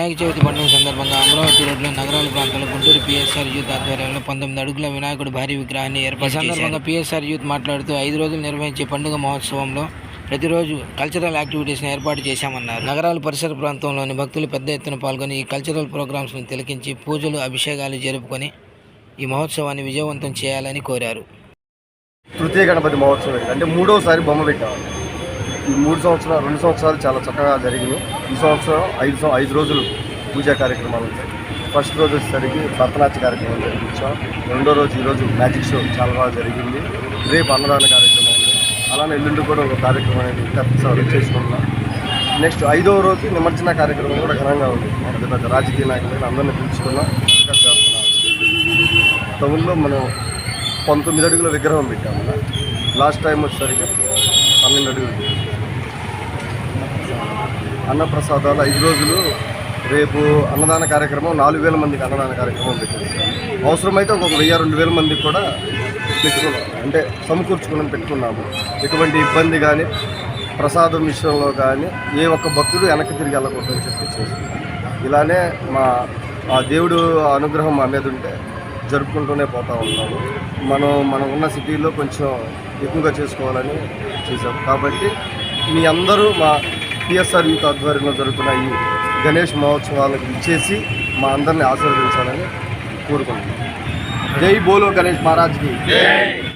వినాయక చవితి పండుగ సందర్భంగా అమరావతి రోడ్లో నగరాల ప్రాంతంలో గుంటూరు పిఎస్ఆర్ యూత్ ఆధ్వర్యంలో 19 అడుగుల వినాయకుడి భారీ విగ్రహాన్ని ఏర్పాటు చేశారు. సందర్భంగా పిఎస్ఆర్ యూత్ మాట్లాడుతూ 5 రోజులు నిర్వహించే పండుగ మహోత్సవంలో ప్రతిరోజు కల్చరల్ యాక్టివిటీస్ని ఏర్పాటు చేశామన్నారు. నగరాల పరిసర ప్రాంతంలోని భక్తులు పెద్ద ఎత్తున పాల్గొని ఈ కల్చరల్ ప్రోగ్రామ్స్ను తిలకించి పూజలు అభిషేకాలు జరుపుకొని ఈ మహోత్సవాన్ని విజయవంతం చేయాలని కోరారు. తృతీయ గణపతి మహోత్సవం అంటే 3వసారి బొమ్మ పెట్టాము. ఈ 2 సంవత్సరాలు చాలా చక్కగా జరిగినాయి. ఈ సంవత్సరం 5 రోజులు పూజా కార్యక్రమాలు ఉంటాయి. ఫస్ట్ రోజు వచ్చేసరికి భరతనాట్య కార్యక్రమం జరిపించాం. రెండో రోజు ఈరోజు మ్యాజిక్ షో చాలా బాగా జరిగింది. రేపు అన్నదాన కార్యక్రమం ఉంది. అలానే ఎల్లుండి కూడా ఒక కార్యక్రమం అనేది చేసుకుంటున్నాం. నెక్స్ట్ 5వ రోజు నిమజ్జన కార్యక్రమం కూడా ఘనంగా ఉంది. పెద్ద పెద్ద రాజకీయ నాయకులు అందరినీ పిలుచుకున్నాం. చేస్తున్నాం. టౌన్లో మనం 19 అడుగుల విగ్రహం పెట్టాము. లాస్ట్ టైం వచ్చేసరికి 12 అడుగులు. అన్నప్రసాదాలు 5 రోజులు. రేపు అన్నదాన కార్యక్రమం 4000 మందికి అన్నదాన కార్యక్రమం పెట్టింది. అవసరమైతే ఒక 1000-2000 మందికి కూడా పెట్టుకున్నాం, అంటే సమకూర్చుకుని పెట్టుకున్నాము. ఎటువంటి ఇబ్బంది కానీ ప్రసాదం విషయంలో కానీ ఏ ఒక్క భక్తుడు వెనక్కి తిరిగి వెళ్ళకూడదని చెప్పి చేస్తున్నాం. ఇలానే మా దేవుడు అనుగ్రహం మా మీద ఉంటే జరుపుకుంటూనే పోతూ ఉంటాము. మనం ఉన్న సిటీలో కొంచెం ఎక్కువగా చేసుకోవాలని చేశాం. కాబట్టి మీ అందరూ మా పిఎస్ఆర్ యూత్ ఆధ్వర్యంలో జరుగుతున్న ఈ గణేష్ మహోత్సవాలకు ఇచ్చేసి మా అందరినీ ఆశీర్వదించాలని కోరుకుంటున్నాం. జై బోలో గణేష్ మహారాజ్కి.